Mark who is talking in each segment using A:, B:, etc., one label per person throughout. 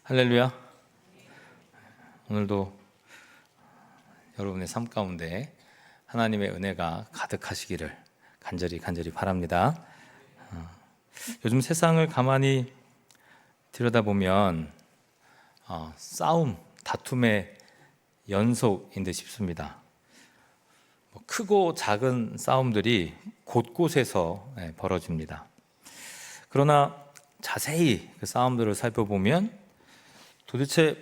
A: 할렐루야. 오늘도 여러분의 삶 가운데 하나님의 은혜가 가득하시기를 간절히 바랍니다. 요즘 세상을 가만히 들여다보면 싸움, 다툼의 연속인 듯 싶습니다. 크고 작은 싸움들이 곳곳에서 벌어집니다. 그러나 자세히 그 싸움들을 살펴보면 도대체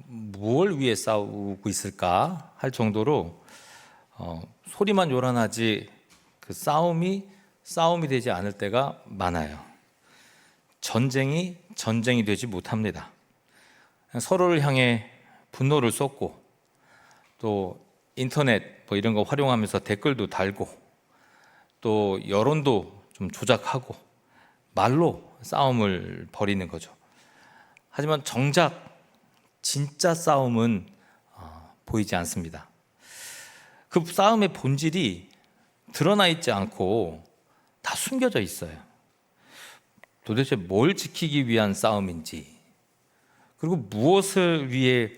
A: 무엇을 위해 싸우고 있을까 할 정도로 소리만 요란하지 그 싸움이 되지 않을 때가 많아요. 전쟁이 되지 못합니다. 서로를 향해 분노를 쏟고 또 인터넷 이런 거 활용하면서 댓글도 달고 또 여론도 좀 조작하고 말로 싸움을 벌이는 거죠. 하지만 정작 진짜 싸움은 보이지 않습니다. 그 싸움의 본질이 드러나 있지 않고 다 숨겨져 있어요. 도대체 뭘 지키기 위한 싸움인지, 그리고 무엇을 위해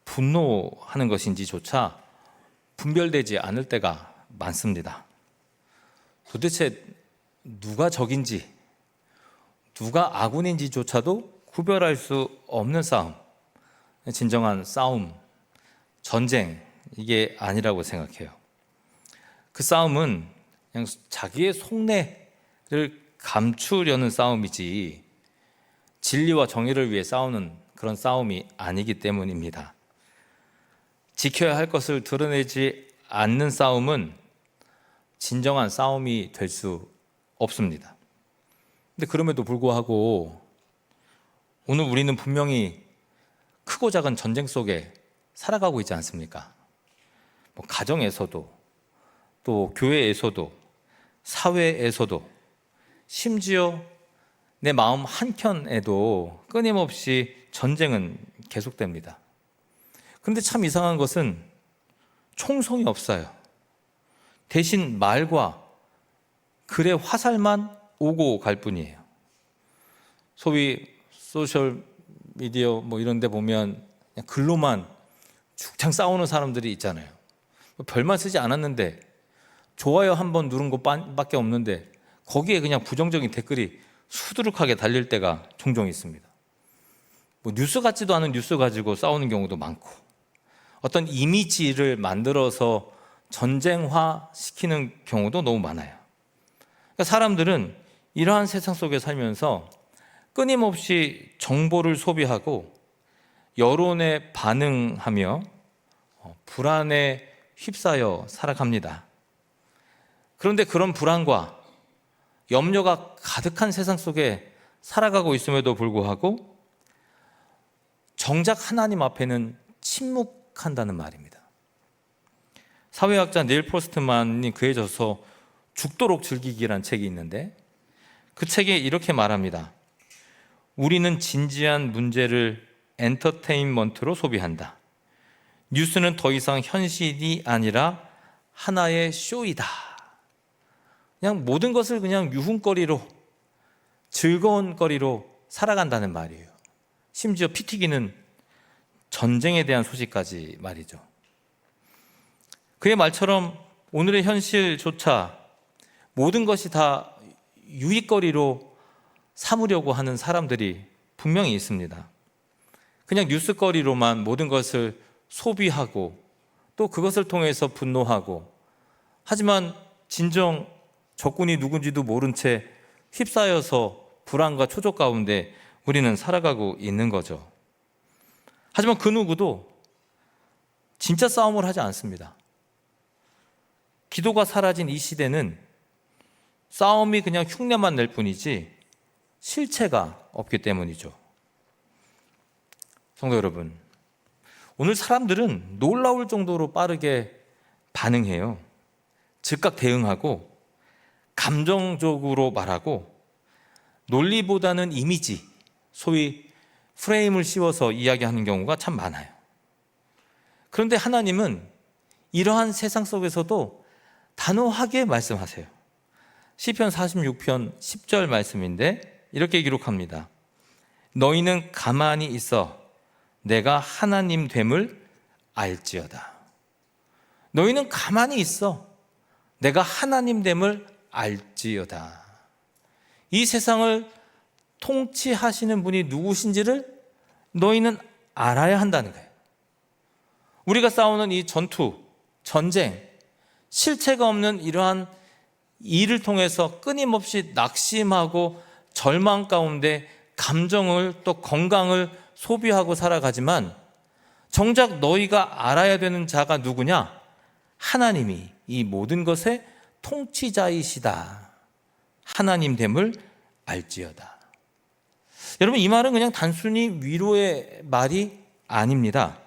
A: 분노하는 것인지조차 분별되지 않을 때가 많습니다. 도대체 누가 적인지, 누가 아군인지조차도 구별할 수 없는 싸움, 진정한 싸움, 전쟁, 이게 아니라고 생각해요. 그 싸움은 그냥 자기의 속내를 감추려는 싸움이지 진리와 정의를 위해 싸우는 그런 싸움이 아니기 때문입니다. 지켜야 할 것을 드러내지 않는 싸움은 진정한 싸움이 될 수 없습니다. 근데 그럼에도 불구하고 오늘 우리는 분명히 크고 작은 전쟁 속에 살아가고 있지 않습니까? 가정에서도 또 교회에서도 사회에서도 심지어 내 마음 한켠에도 끊임없이 전쟁은 계속됩니다. 그런데 참 이상한 것은 총성이 없어요. 대신 말과 글의 화살만 오고 갈 뿐이에요. 소위 소셜 미디어 이런 데 보면 그냥 글로만 죽창 싸우는 사람들이 있잖아요. 별말 쓰지 않았는데 좋아요 한 번 누른 것밖에 없는데 거기에 그냥 부정적인 댓글이 수두룩하게 달릴 때가 종종 있습니다. 뉴스 같지도 않은 뉴스 가지고 싸우는 경우도 많고 어떤 이미지를 만들어서 전쟁화 시키는 경우도 너무 많아요. 그러니까 사람들은 이러한 세상 속에 살면서 끊임없이 정보를 소비하고 여론에 반응하며 불안에 휩싸여 살아갑니다. 그런데 그런 불안과 염려가 가득한 세상 속에 살아가고 있음에도 불구하고 정작 하나님 앞에는 침묵한다는 말입니다. 사회학자 닐 포스트만이 그에 져서 죽도록 즐기기란 책이 있는데 그 책에 이렇게 말합니다. 우리는 진지한 문제를 엔터테인먼트로 소비한다. 뉴스는 더 이상 현실이 아니라 하나의 쇼이다. 그냥 모든 것을 그냥 유흥거리로, 즐거운 거리로 살아간다는 말이에요. 심지어 피 튀기는 전쟁에 대한 소식까지 말이죠. 그의 말처럼 오늘의 현실조차 모든 것이 다 유익거리로 삼으려고 하는 사람들이 분명히 있습니다. 그냥 뉴스거리로만 모든 것을 소비하고 또 그것을 통해서 분노하고, 하지만 진정 적군이 누군지도 모른 채 휩싸여서 불안과 초조 가운데 우리는 살아가고 있는 거죠. 하지만 그 누구도 진짜 싸움을 하지 않습니다. 기도가 사라진 이 시대는 싸움이 그냥 흉내만 낼 뿐이지 실체가 없기 때문이죠. 성도 여러분, 오늘 사람들은 놀라울 정도로 빠르게 반응해요. 즉각 대응하고 감정적으로 말하고 논리보다는 이미지, 소위 프레임을 씌워서 이야기하는 경우가 참 많아요. 그런데 하나님은 이러한 세상 속에서도 단호하게 말씀하세요. 시편 46편 10절 말씀인데 이렇게 기록합니다. 너희는 가만히 있어 내가 하나님 됨을 알지어다. 너희는 가만히 있어 내가 하나님 됨을 알지어다. 이 세상을 통치하시는 분이 누구신지를 너희는 알아야 한다는 거예요. 우리가 싸우는 이 전투, 전쟁, 실체가 없는 이러한 일을 통해서 끊임없이 낙심하고 절망 가운데 감정을 또 건강을 소비하고 살아가지만 정작 너희가 알아야 되는 자가 누구냐? 하나님이 이 모든 것의 통치자이시다. 하나님 됨을 알지어다. 여러분, 이 말은 그냥 단순히 위로의 말이 아닙니다.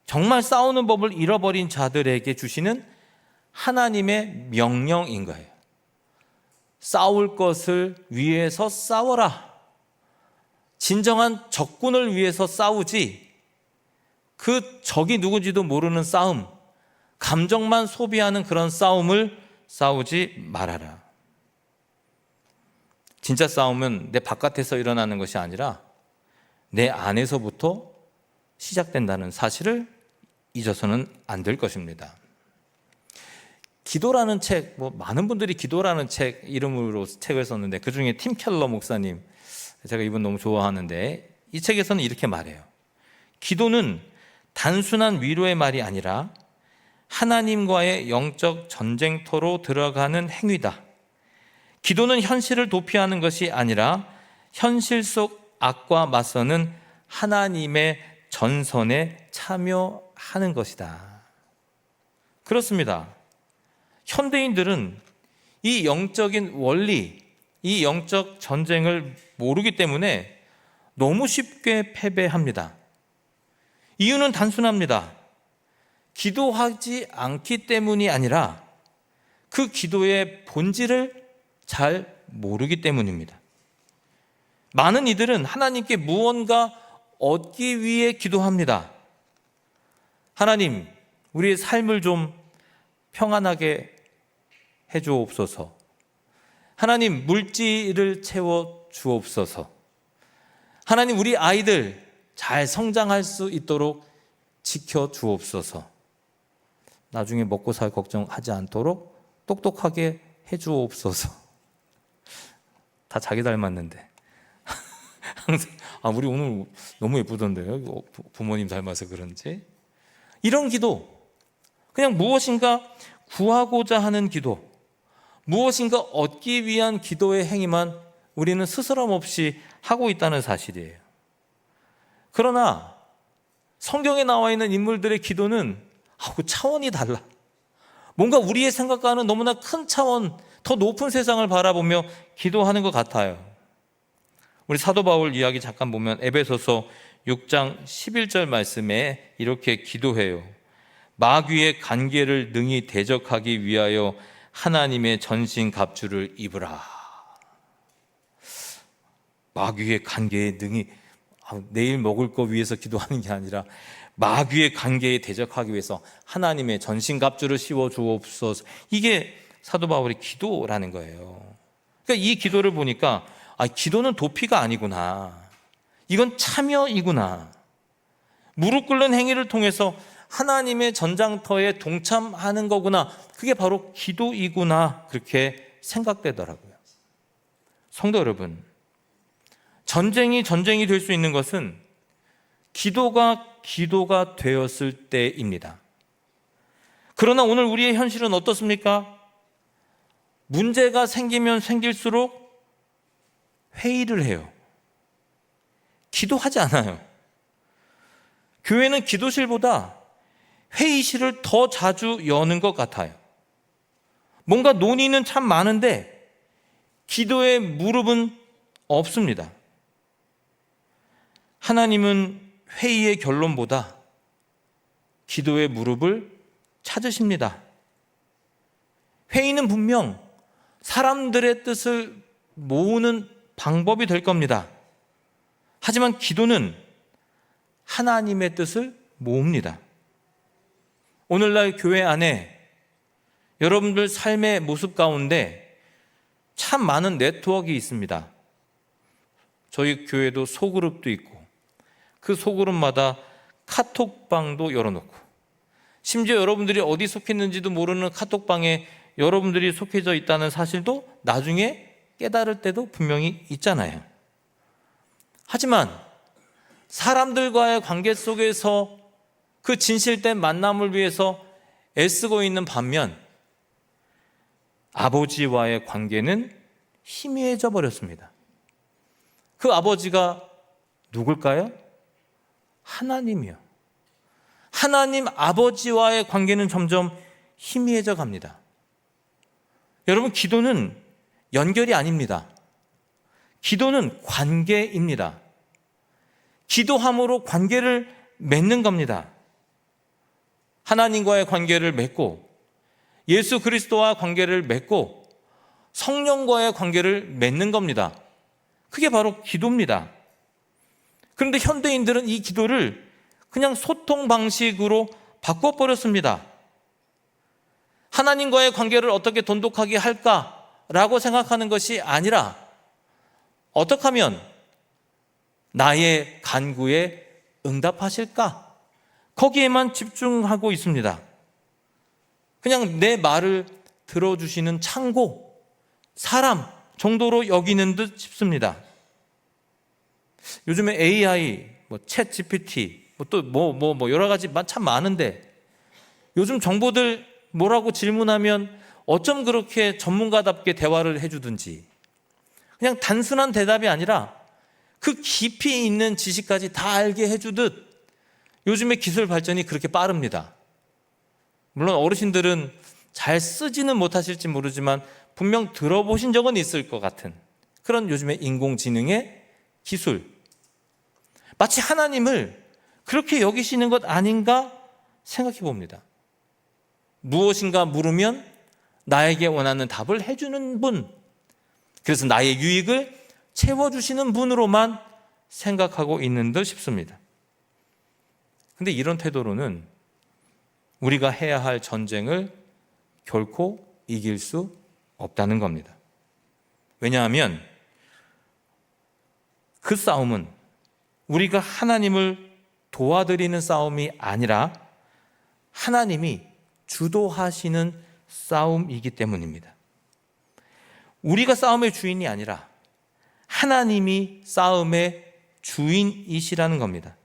A: 정말 싸우는 법을 잃어버린 자들에게 주시는 하나님의 명령인 거예요. 싸울 것을 위해서 싸워라. 진정한 적군을 위해서 싸우지, 그 적이 누군지도 모르는 싸움, 감정만 소비하는 그런 싸움을 싸우지 말아라. 진짜 싸움은 내 바깥에서 일어나는 것이 아니라 내 안에서부터 시작된다는 사실을 잊어서는 안 될 것입니다. 기도라는 책, 많은 분들이 기도라는 책 이름으로 책을 썼는데 그 중에 팀 켈러 목사님, 제가 이분 너무 좋아하는데 이 책에서는 이렇게 말해요. 기도는 단순한 위로의 말이 아니라 하나님과의 영적 전쟁터로 들어가는 행위다. 기도는 현실을 도피하는 것이 아니라 현실 속 악과 맞서는 하나님의 전선에 참여하는 것이다. 그렇습니다. 현대인들은 이 영적인 원리, 이 영적 전쟁을 모르기 때문에 너무 쉽게 패배합니다. 이유는 단순합니다. 기도하지 않기 때문이 아니라 그 기도의 본질을 잘 모르기 때문입니다. 많은 이들은 하나님께 무언가 얻기 위해 기도합니다. 하나님, 우리의 삶을 좀 평안하게 해주옵소서. 하나님, 물질을 채워 주옵소서. 하나님, 우리 아이들 잘 성장할 수 있도록 지켜 주옵소서. 나중에 먹고 살 걱정하지 않도록 똑똑하게 해 주옵소서. 다 자기 닮았는데. 항상, 우리 오늘 너무 예쁘던데요. 부모님 닮아서 그런지. 이런 기도, 그냥 무엇인가 구하고자 하는 기도, 무엇인가 얻기 위한 기도의 행위만 우리는 스스럼 없이 하고 있다는 사실이에요. 그러나 성경에 나와 있는 인물들의 기도는 그 차원이 달라. 뭔가 우리의 생각과는 너무나 큰 차원, 더 높은 세상을 바라보며 기도하는 것 같아요. 우리 사도 바울 이야기 잠깐 보면 에베소서 6장 11절 말씀에 이렇게 기도해요. 마귀의 간계를 능히 대적하기 위하여 하나님의 전신 갑주를 입으라. 마귀의 간계에 능히, 내일 먹을 거 위해서 기도하는 게 아니라 마귀의 간계에 대적하기 위해서 하나님의 전신 갑주를 씌워 주옵소서. 이게 사도 바울의 기도라는 거예요. 그러니까 이 기도를 보니까 기도는 도피가 아니구나. 이건 참여이구나. 무릎 꿇는 행위를 통해서 하나님의 전장터에 동참하는 거구나. 그게 바로 기도이구나. 그렇게 생각되더라고요. 성도 여러분, 전쟁이 될 수 있는 것은 기도가 되었을 때입니다. 그러나 오늘 우리의 현실은 어떻습니까? 문제가 생기면 생길수록 회의를 해요. 기도하지 않아요. 교회는 기도실보다 회의실을 더 자주 여는 것 같아요. 뭔가 논의는 참 많은데 기도의 무릎은 없습니다. 하나님은 회의의 결론보다 기도의 무릎을 찾으십니다. 회의는 분명 사람들의 뜻을 모으는 방법이 될 겁니다. 하지만 기도는 하나님의 뜻을 모읍니다. 오늘날 교회 안에 여러분들 삶의 모습 가운데 참 많은 네트워크가 있습니다. 저희 교회도 소그룹도 있고 그 소그룹마다 카톡방도 열어놓고 심지어 여러분들이 어디 속했는지도 모르는 카톡방에 여러분들이 속해져 있다는 사실도 나중에 깨달을 때도 분명히 있잖아요. 하지만 사람들과의 관계 속에서 그 진실된 만남을 위해서 애쓰고 있는 반면 아버지와의 관계는 희미해져 버렸습니다. 그 아버지가 누굴까요? 하나님이요. 하나님 아버지와의 관계는 점점 희미해져 갑니다. 여러분, 기도는 연결이 아닙니다. 기도는 관계입니다. 기도함으로 관계를 맺는 겁니다. 하나님과의 관계를 맺고 예수 그리스도와 관계를 맺고 성령과의 관계를 맺는 겁니다. 그게 바로 기도입니다. 그런데 현대인들은 이 기도를 그냥 소통 방식으로 바꿔버렸습니다. 하나님과의 관계를 어떻게 돈독하게 할까라고 생각하는 것이 아니라 어떻게 하면 나의 간구에 응답하실까? 거기에만 집중하고 있습니다. 그냥 내 말을 들어주시는 창고, 사람 정도로 여기는 듯 싶습니다. 요즘에 AI, 챗 GPT, 또 여러 가지 참 많은데 요즘 정보들 뭐라고 질문하면 어쩜 그렇게 전문가답게 대화를 해주든지 그냥 단순한 대답이 아니라 그 깊이 있는 지식까지 다 알게 해주듯 요즘의 기술 발전이 그렇게 빠릅니다. 물론 어르신들은 잘 쓰지는 못하실지 모르지만 분명 들어보신 적은 있을 것 같은 그런 요즘의 인공지능의 기술, 마치 하나님을 그렇게 여기시는 것 아닌가 생각해 봅니다. 무엇인가 물으면 나에게 원하는 답을 해주는 분, 그래서 나의 유익을 채워주시는 분으로만 생각하고 있는 듯 싶습니다. 근데 이런 태도로는 우리가 해야 할 전쟁을 결코 이길 수 없다는 겁니다. 왜냐하면 그 싸움은 우리가 하나님을 도와드리는 싸움이 아니라 하나님이 주도하시는 싸움이기 때문입니다. 우리가 싸움의 주인이 아니라 하나님이 싸움의 주인이시라는 겁니다.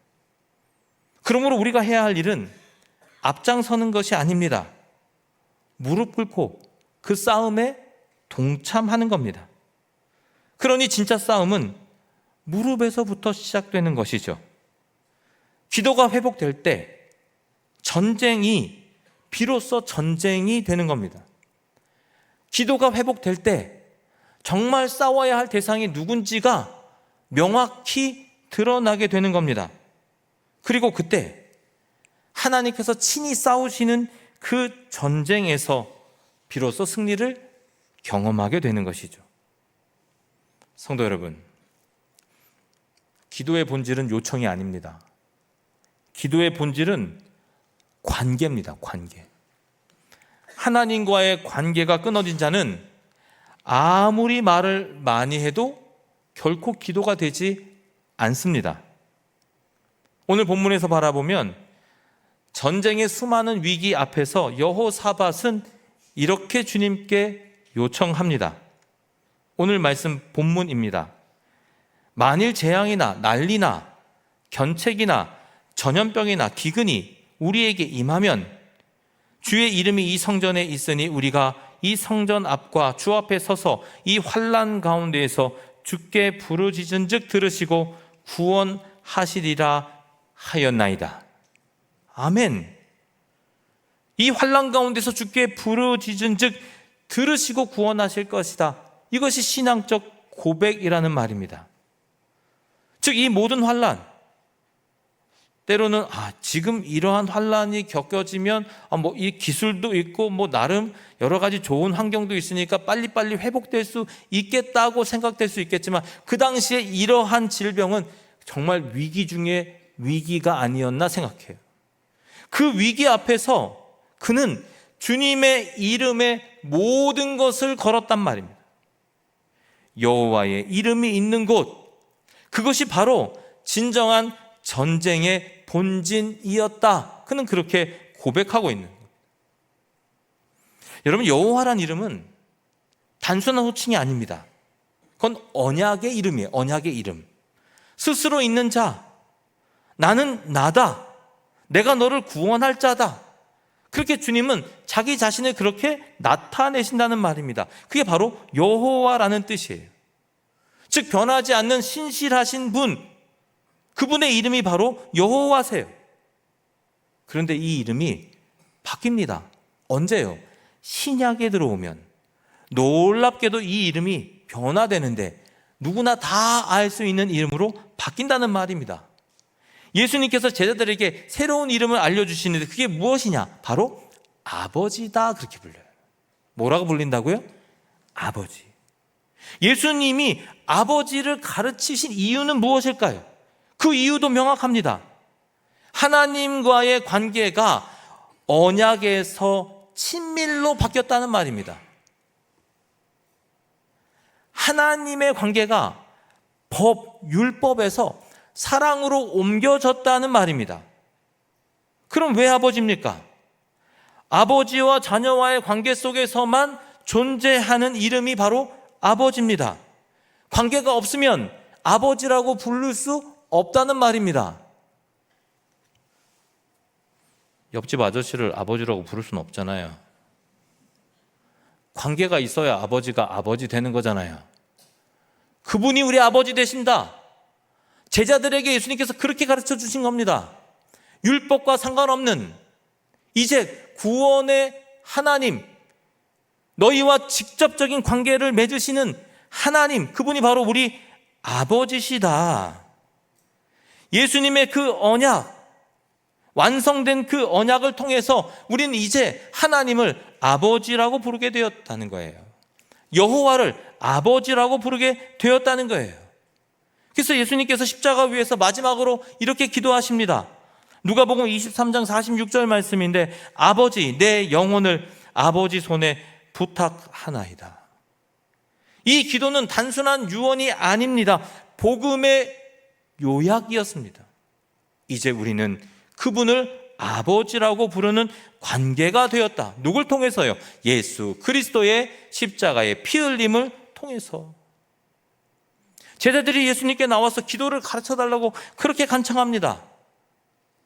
A: 그러므로 우리가 해야 할 일은 앞장서는 것이 아닙니다. 무릎 꿇고 그 싸움에 동참하는 겁니다. 그러니 진짜 싸움은 무릎에서부터 시작되는 것이죠. 기도가 회복될 때 전쟁이 비로소 전쟁이 되는 겁니다. 기도가 회복될 때 정말 싸워야 할 대상이 누군지가 명확히 드러나게 되는 겁니다. 그리고 그때 하나님께서 친히 싸우시는 그 전쟁에서 비로소 승리를 경험하게 되는 것이죠. 성도 여러분, 기도의 본질은 요청이 아닙니다. 기도의 본질은 관계입니다. 관계. 하나님과의 관계가 끊어진 자는 아무리 말을 많이 해도 결코 기도가 되지 않습니다. 오늘 본문에서 바라보면 전쟁의 수많은 위기 앞에서 여호사밧은 이렇게 주님께 요청합니다. 오늘 말씀 본문입니다. 만일 재앙이나 난리나 견책이나 전염병이나 기근이 우리에게 임하면 주의 이름이 이 성전에 있으니 우리가 이 성전 앞과 주 앞에 서서 이 환난 가운데에서 주께 부르짖은즉 들으시고 구원하시리라 하였나이다. 아멘. 이 환난 가운데서 주께 부르짖은즉 들으시고 구원하실 것이다. 이것이 신앙적 고백이라는 말입니다. 즉 이 모든 환난, 때로는 지금 이러한 환난이 겪어지면 이 기술도 있고 나름 여러 가지 좋은 환경도 있으니까 빨리빨리 회복될 수 있겠다고 생각될 수 있겠지만 그 당시에 이러한 질병은 정말 위기 중에 위기가 아니었나 생각해요. 그 위기 앞에서 그는 주님의 이름에 모든 것을 걸었단 말입니다. 여호와의 이름이 있는 곳, 그것이 바로 진정한 전쟁의 본진이었다. 그는 그렇게 고백하고 있는 거예요. 여러분, 여호와란 이름은 단순한 호칭이 아닙니다. 그건 언약의 이름이에요. 언약의 이름. 스스로 있는 자, 나는 나다, 내가 너를 구원할 자다, 그렇게 주님은 자기 자신을 그렇게 나타내신다는 말입니다. 그게 바로 여호와라는 뜻이에요. 즉 변하지 않는 신실하신 분, 그분의 이름이 바로 여호와세요. 그런데 이 이름이 바뀝니다. 언제요? 신약에 들어오면 놀랍게도 이 이름이 변화되는데 누구나 다 알 수 있는 이름으로 바뀐다는 말입니다. 예수님께서 제자들에게 새로운 이름을 알려주시는데 그게 무엇이냐? 바로 아버지다, 그렇게 불려요. 뭐라고 불린다고요? 아버지. 예수님이 아버지를 가르치신 이유는 무엇일까요? 그 이유도 명확합니다. 하나님과의 관계가 언약에서 친밀로 바뀌었다는 말입니다. 하나님의 관계가 율법에서 사랑으로 옮겨졌다는 말입니다. 그럼 왜 아버지입니까? 아버지와 자녀와의 관계 속에서만 존재하는 이름이 바로 아버지입니다. 관계가 없으면 아버지라고 부를 수 없다는 말입니다. 옆집 아저씨를 아버지라고 부를 수는 없잖아요. 관계가 있어야 아버지가 아버지 되는 거잖아요. 그분이 우리 아버지 되신다. 제자들에게 예수님께서 그렇게 가르쳐 주신 겁니다. 율법과 상관없는 이제 구원의 하나님, 너희와 직접적인 관계를 맺으시는 하나님, 그분이 바로 우리 아버지시다. 예수님의 그 언약, 완성된 그 언약을 통해서 우리는 이제 하나님을 아버지라고 부르게 되었다는 거예요. 여호와를 아버지라고 부르게 되었다는 거예요. 그래서 예수님께서 십자가 위에서 마지막으로 이렇게 기도하십니다. 누가복음 23장 46절 말씀인데, 아버지, 내 영혼을 아버지 손에 부탁하나이다. 이 기도는 단순한 유언이 아닙니다. 복음의 요약이었습니다. 이제 우리는 그분을 아버지라고 부르는 관계가 되었다. 누굴 통해서요? 예수 그리스도의 십자가의 피 흘림을 통해서. 제자들이 예수님께 나와서 기도를 가르쳐달라고 그렇게 간청합니다.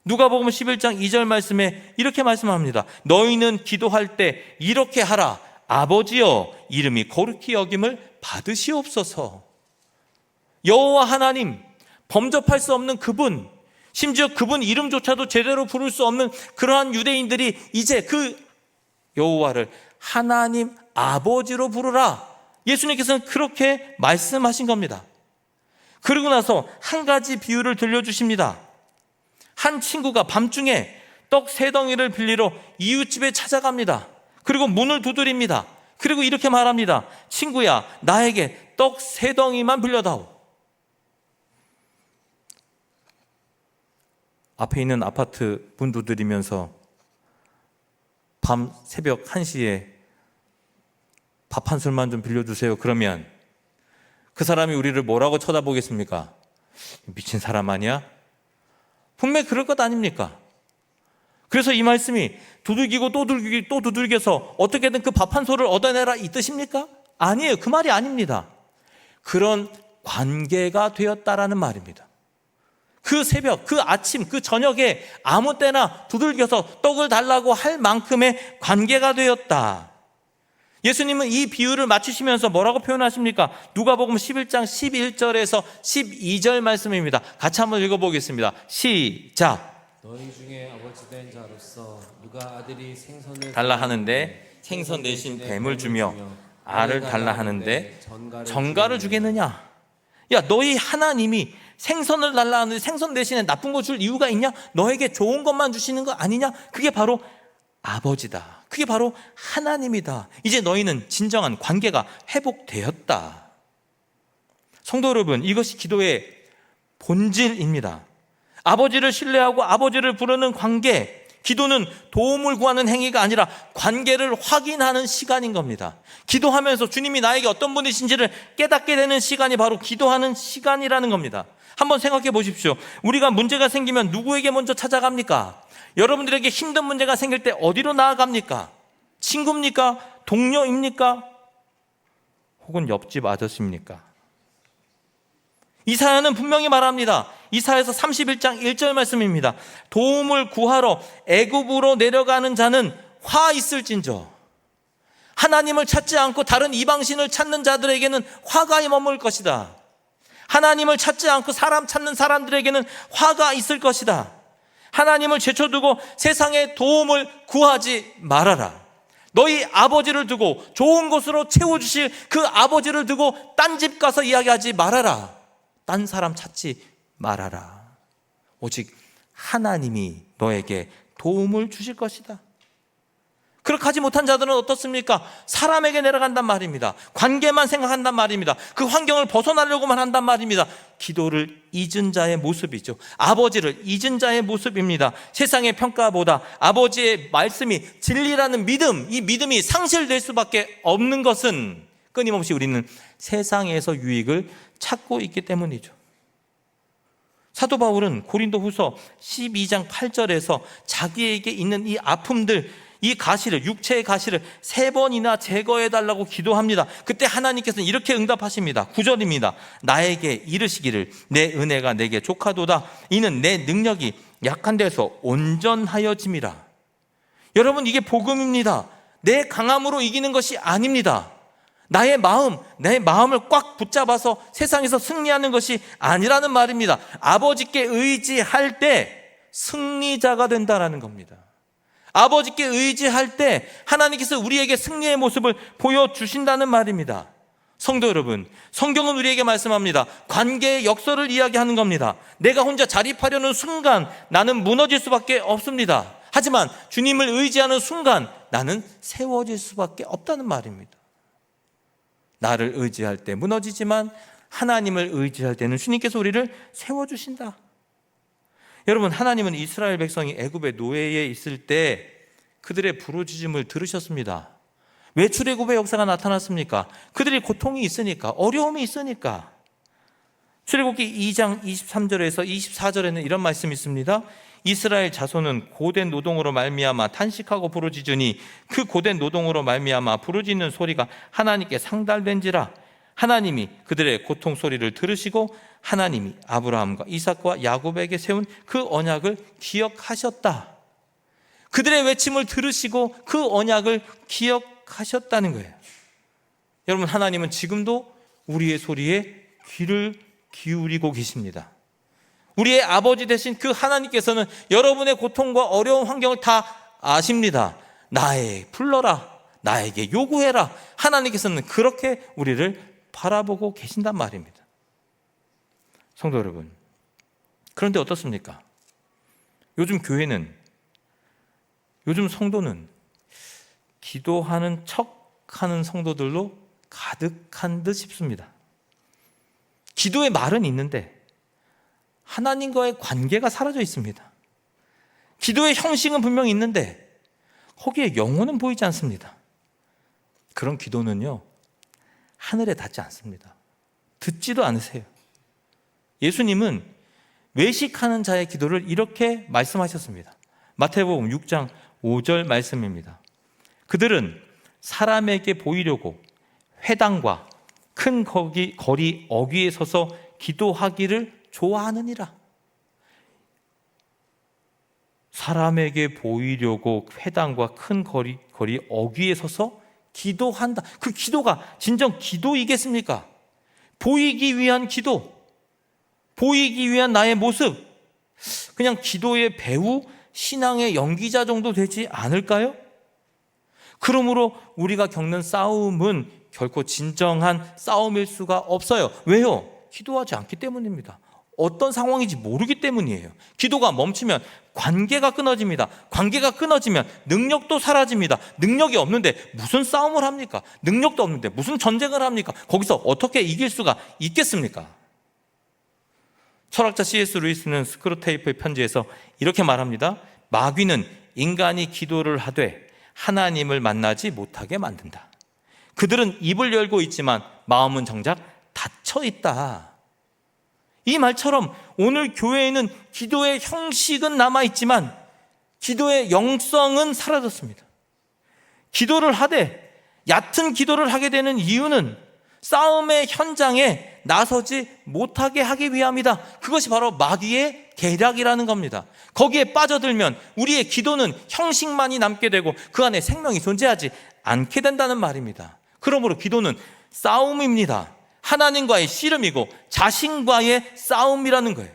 A: 누가복음 11장 2절 말씀에 이렇게 말씀합니다. 너희는 기도할 때 이렇게 하라. 아버지여, 이름이 거룩히 여김을 받으시옵소서. 여호와 하나님, 범접할 수 없는 그분, 심지어 그분 이름조차도 제대로 부를 수 없는 그러한 유대인들이 이제 그 여호와를 하나님 아버지로 부르라. 예수님께서는 그렇게 말씀하신 겁니다. 그러고 나서 한 가지 비유를 들려주십니다. 한 친구가 밤중에 떡 3덩이를 빌리러 이웃집에 찾아갑니다. 그리고 문을 두드립니다. 그리고 이렇게 말합니다. 친구야, 나에게 떡 3덩이만 빌려다오. 앞에 있는 아파트 문 두드리면서 밤 새벽 1시에 밥 한 술만 좀 빌려주세요. 그러면 그 사람이 우리를 뭐라고 쳐다보겠습니까? 미친 사람 아니야? 분명히 그럴 것 아닙니까? 그래서 이 말씀이 두들기고 또 두들겨서 어떻게든 그 밥 한 소를 얻어내라 이 뜻입니까? 아니에요. 그 말이 아닙니다. 그런 관계가 되었다라는 말입니다. 그 새벽, 그 아침, 그 저녁에 아무 때나 두들겨서 떡을 달라고 할 만큼의 관계가 되었다. 예수님은 이 비유를 맞추시면서 뭐라고 표현하십니까? 누가복음 11장 11절에서 12절 말씀입니다. 같이 한번 읽어보겠습니다. 시작.
B: 너희 중에 아버지 된 자로서 누가 아들이 생선을
A: 달라 하는데 생선 대신 뱀을 주며 알을 달라 하는데 전갈을 주겠느냐? 야, 너희 하나님이 생선을 달라 하는데 생선 대신에 나쁜 거 줄 이유가 있냐? 너에게 좋은 것만 주시는 거 아니냐? 그게 바로 아버지다. 그게 바로 하나님이다. 이제 너희는 진정한 관계가 회복되었다. 성도 여러분, 이것이 기도의 본질입니다. 아버지를 신뢰하고 아버지를 부르는 관계, 기도는 도움을 구하는 행위가 아니라 관계를 확인하는 시간인 겁니다. 기도하면서 주님이 나에게 어떤 분이신지를 깨닫게 되는 시간이 바로 기도하는 시간이라는 겁니다. 한번 생각해 보십시오. 우리가 문제가 생기면 누구에게 먼저 찾아갑니까? 여러분들에게 힘든 문제가 생길 때 어디로 나아갑니까? 친구입니까? 동료입니까? 혹은 옆집 아저씨입니까? 이사야는 분명히 말합니다. 이사야서 31장 1절 말씀입니다. 도움을 구하러 애굽으로 내려가는 자는 화 있을진저. 하나님을 찾지 않고 다른 이방신을 찾는 자들에게는 화가 머물 것이다. 하나님을 찾지 않고 사람 찾는 사람들에게는 화가 있을 것이다. 하나님을 제쳐두고 세상의 도움을 구하지 말아라. 너희 아버지를 두고 좋은 곳으로 채워주실 그 아버지를 두고 딴 집 가서 이야기하지 말아라. 딴 사람 찾지 말아라. 오직 하나님이 너에게 도움을 주실 것이다. 그렇게 하지 못한 자들은 어떻습니까? 사람에게 내려간단 말입니다. 관계만 생각한단 말입니다. 그 환경을 벗어나려고만 한단 말입니다. 기도를 잊은 자의 모습이죠. 아버지를 잊은 자의 모습입니다. 세상의 평가보다 아버지의 말씀이 진리라는 믿음, 이 믿음이 상실될 수밖에 없는 것은 끊임없이 우리는 세상에서 유익을 찾고 있기 때문이죠. 사도 바울은 고린도후서 12장 8절에서 자기에게 있는 이 아픔들, 이 가시를, 육체의 가시를 3번이나 제거해달라고 기도합니다. 그때 하나님께서는 이렇게 응답하십니다. 9절입니다. 나에게 이르시기를 내 은혜가 내게 족하도다. 이는 내 능력이 약한 데서 온전하여짐이라. 여러분, 이게 복음입니다. 내 강함으로 이기는 것이 아닙니다. 나의 마음, 내 마음을 꽉 붙잡아서 세상에서 승리하는 것이 아니라는 말입니다. 아버지께 의지할 때 승리자가 된다라는 겁니다. 아버지께 의지할 때 하나님께서 우리에게 승리의 모습을 보여주신다는 말입니다. 성도 여러분, 성경은 우리에게 말씀합니다. 관계의 역설을 이야기하는 겁니다. 내가 혼자 자립하려는 순간 나는 무너질 수밖에 없습니다. 하지만 주님을 의지하는 순간 나는 세워질 수밖에 없다는 말입니다. 나를 의지할 때 무너지지만 하나님을 의지할 때는 주님께서 우리를 세워주신다. 여러분, 하나님은 이스라엘 백성이 애굽의 노예에 있을 때 그들의 부르짖음을 들으셨습니다. 왜 출애굽의 역사가 나타났습니까? 그들이 고통이 있으니까, 어려움이 있으니까. 출애굽기 2장 23절에서 24절에는 이런 말씀이 있습니다. 이스라엘 자손은 고된 노동으로 말미암아 탄식하고 부르짖으니 그 고된 노동으로 말미암아 부르짖는 소리가 하나님께 상달된지라. 하나님이 그들의 고통 소리를 들으시고 하나님이 아브라함과 이삭과 야곱에게 세운 그 언약을 기억하셨다. 그들의 외침을 들으시고 그 언약을 기억하셨다는 거예요. 여러분, 하나님은 지금도 우리의 소리에 귀를 기울이고 계십니다. 우리의 아버지 되신 그 하나님께서는 여러분의 고통과 어려운 환경을 다 아십니다. 나에 불러라, 나에게 요구해라. 하나님께서는 그렇게 우리를 바라보고 계신단 말입니다. 성도 여러분, 그런데 어떻습니까? 요즘 교회는, 요즘 성도는 기도하는 척하는 성도들로 가득한 듯 싶습니다. 기도의 말은 있는데 하나님과의 관계가 사라져 있습니다. 기도의 형식은 분명히 있는데 거기에 영혼은 보이지 않습니다. 그런 기도는요, 하늘에 닿지 않습니다. 듣지도 않으세요. 예수님은 외식하는 자의 기도를 이렇게 말씀하셨습니다. 마태복음 6장 5절 말씀입니다. 그들은 사람에게 보이려고 회당과 큰 거리 어귀에 서서 기도하기를 좋아하느니라. 사람에게 보이려고 회당과 큰 거리 어귀에 서서 기도한다. 그 기도가 진정 기도이겠습니까? 보이기 위한 기도, 보이기 위한 나의 모습, 그냥 기도의 배우, 신앙의 연기자 정도 되지 않을까요? 그러므로 우리가 겪는 싸움은 결코 진정한 싸움일 수가 없어요. 왜요? 기도하지 않기 때문입니다. 어떤 상황인지 모르기 때문이에요. 기도가 멈추면 관계가 끊어집니다. 관계가 끊어지면 능력도 사라집니다. 능력이 없는데 무슨 싸움을 합니까? 능력도 없는데 무슨 전쟁을 합니까? 거기서 어떻게 이길 수가 있겠습니까? 철학자 C.S. 루이스는 스크루테이프의 편지에서 이렇게 말합니다. 마귀는 인간이 기도를 하되 하나님을 만나지 못하게 만든다. 그들은 입을 열고 있지만 마음은 정작 닫혀 있다. 이 말처럼 오늘 교회에는 기도의 형식은 남아있지만 기도의 영성은 사라졌습니다. 기도를 하되 얕은 기도를 하게 되는 이유는 싸움의 현장에 나서지 못하게 하기 위함이다. 그것이 바로 마귀의 계략이라는 겁니다. 거기에 빠져들면 우리의 기도는 형식만이 남게 되고 그 안에 생명이 존재하지 않게 된다는 말입니다. 그러므로 기도는 싸움입니다. 하나님과의 씨름이고 자신과의 싸움이라는 거예요.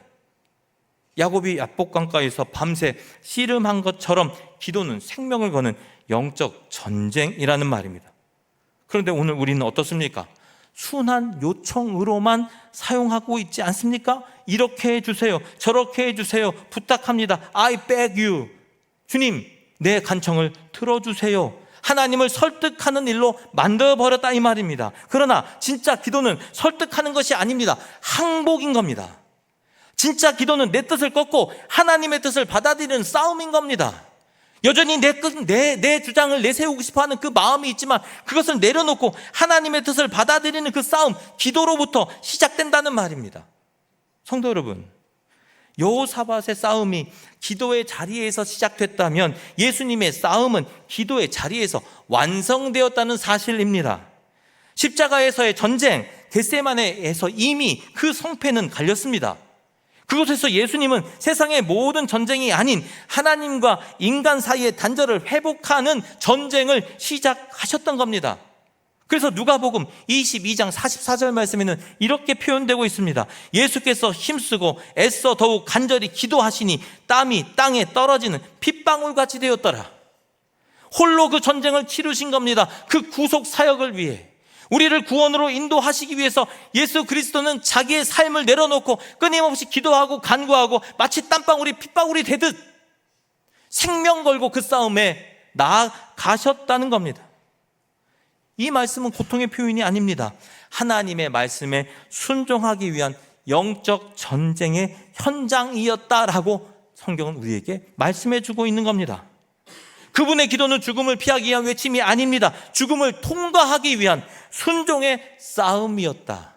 A: 야곱이 야복강가에서 밤새 씨름한 것처럼 기도는 생명을 거는 영적 전쟁이라는 말입니다. 그런데 오늘 우리는 어떻습니까? 순한 요청으로만 사용하고 있지 않습니까? 이렇게 해주세요, 저렇게 해주세요, 부탁합니다. I beg you. 주님, 내 간청을 들어주세요. 하나님을 설득하는 일로 만들어버렸다 이 말입니다. 그러나 진짜 기도는 설득하는 것이 아닙니다. 항복인 겁니다. 진짜 기도는 내 뜻을 꺾고 하나님의 뜻을 받아들이는 싸움인 겁니다. 여전히 내 주장을 내세우고 싶어하는 그 마음이 있지만 그것을 내려놓고 하나님의 뜻을 받아들이는 그 싸움, 기도로부터 시작된다는 말입니다. 성도 여러분, 여호사밧의 싸움이 기도의 자리에서 시작됐다면 예수님의 싸움은 기도의 자리에서 완성되었다는 사실입니다. 십자가에서의 전쟁, 겟세마네에서 이미 그 성패는 갈렸습니다. 그곳에서 예수님은 세상의 모든 전쟁이 아닌 하나님과 인간 사이의 단절을 회복하는 전쟁을 시작하셨던 겁니다. 그래서 누가복음 22장 44절 말씀에는 이렇게 표현되고 있습니다. 예수께서 힘쓰고 애써 더욱 간절히 기도하시니 땀이 땅에 떨어지는 핏방울같이 되었더라. 홀로 그 전쟁을 치르신 겁니다. 그 구속 사역을 위해, 우리를 구원으로 인도하시기 위해서 예수 그리스도는 자기의 삶을 내려놓고 끊임없이 기도하고 간구하고 마치 땀방울이 핏방울이 되듯 생명 걸고 그 싸움에 나아가셨다는 겁니다. 이 말씀은 고통의 표현이 아닙니다. 하나님의 말씀에 순종하기 위한 영적 전쟁의 현장이었다라고 성경은 우리에게 말씀해 주고 있는 겁니다. 그분의 기도는 죽음을 피하기 위한 외침이 아닙니다. 죽음을 통과하기 위한 순종의 싸움이었다.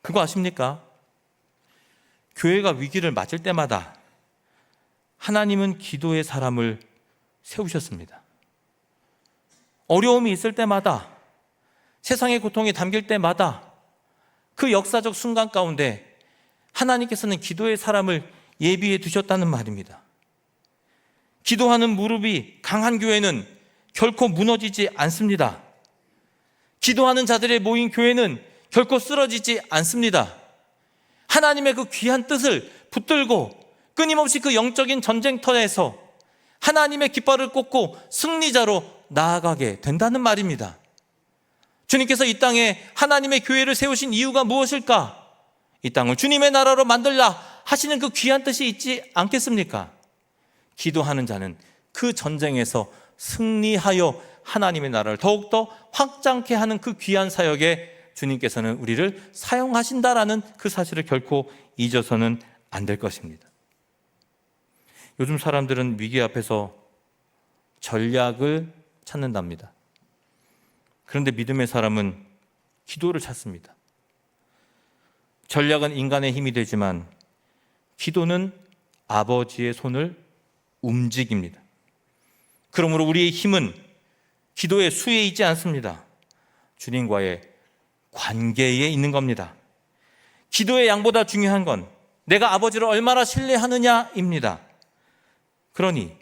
A: 그거 아십니까? 교회가 위기를 맞을 때마다 하나님은 기도의 사람을 세우셨습니다. 어려움이 있을 때마다, 세상의 고통이 담길 때마다 그 역사적 순간 가운데 하나님께서는 기도의 사람을 예비해 두셨다는 말입니다. 기도하는 무릎이 강한 교회는 결코 무너지지 않습니다. 기도하는 자들의 모인 교회는 결코 쓰러지지 않습니다. 하나님의 그 귀한 뜻을 붙들고 끊임없이 그 영적인 전쟁터에서 하나님의 깃발을 꽂고 승리자로 나아가게 된다는 말입니다. 주님께서 이 땅에 하나님의 교회를 세우신 이유가 무엇일까? 이 땅을 주님의 나라로 만들라 하시는 그 귀한 뜻이 있지 않겠습니까? 기도하는 자는 그 전쟁에서 승리하여 하나님의 나라를 더욱더 확장케 하는 그 귀한 사역에 주님께서는 우리를 사용하신다라는 그 사실을 결코 잊어서는 안 될 것입니다. 요즘 사람들은 위기 앞에서 전략을 찾는답니다. 그런데 믿음의 사람은 기도를 찾습니다. 전략은 인간의 힘이 되지만 기도는 아버지의 손을 움직입니다. 그러므로 우리의 힘은 기도의 수에 있지 않습니다. 주님과의 관계에 있는 겁니다. 기도의 양보다 중요한 건 내가 아버지를 얼마나 신뢰하느냐입니다. 그러니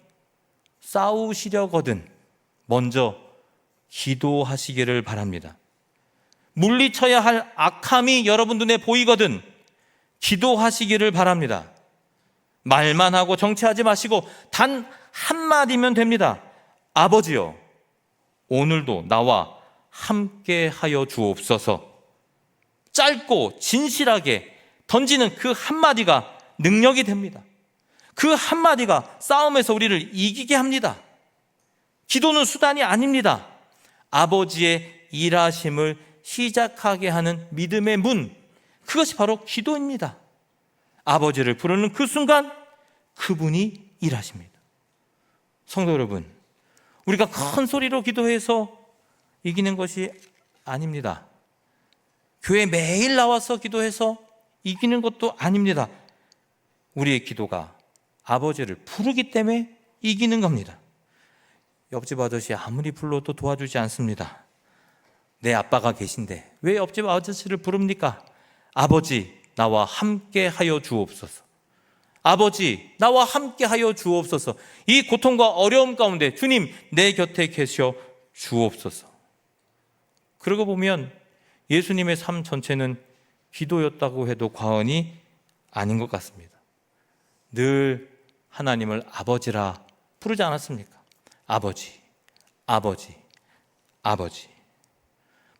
A: 싸우시려거든 먼저 기도하시기를 바랍니다. 물리쳐야 할 악함이 여러분 눈에 보이거든 기도하시기를 바랍니다. 말만 하고 정치하지 마시고 단 한마디면 됩니다. 아버지여, 오늘도 나와 함께 하여 주옵소서. 짧고 진실하게 던지는 그 한마디가 능력이 됩니다. 그 한마디가 싸움에서 우리를 이기게 합니다. 기도는 수단이 아닙니다. 아버지의 일하심을 시작하게 하는 믿음의 문, 그것이 바로 기도입니다. 아버지를 부르는 그 순간 그분이 일하십니다. 성도 여러분, 우리가 큰 소리로 기도해서 이기는 것이 아닙니다. 교회 매일 나와서 기도해서 이기는 것도 아닙니다. 우리의 기도가 아버지를 부르기 때문에 이기는 겁니다. 옆집 아저씨 아무리 불러도 도와주지 않습니다. 내 아빠가 계신데 왜 옆집 아저씨를 부릅니까? 아버지, 나와 함께 하여 주옵소서. 아버지, 나와 함께 하여 주옵소서. 이 고통과 어려움 가운데 주님, 내 곁에 계셔 주옵소서. 그러고 보면 예수님의 삶 전체는 기도였다고 해도 과언이 아닌 것 같습니다. 늘 하나님을 아버지라 부르지 않았습니까? 아버지, 아버지, 아버지.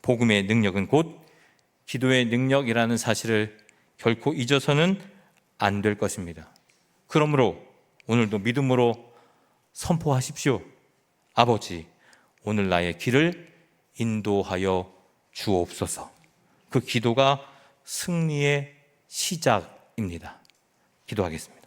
A: 복음의 능력은 곧 기도의 능력이라는 사실을 결코 잊어서는 안 될 것입니다. 그러므로 오늘도 믿음으로 선포하십시오. 아버지, 오늘 나의 길을 인도하여 주옵소서. 그 기도가 승리의 시작입니다. 기도하겠습니다.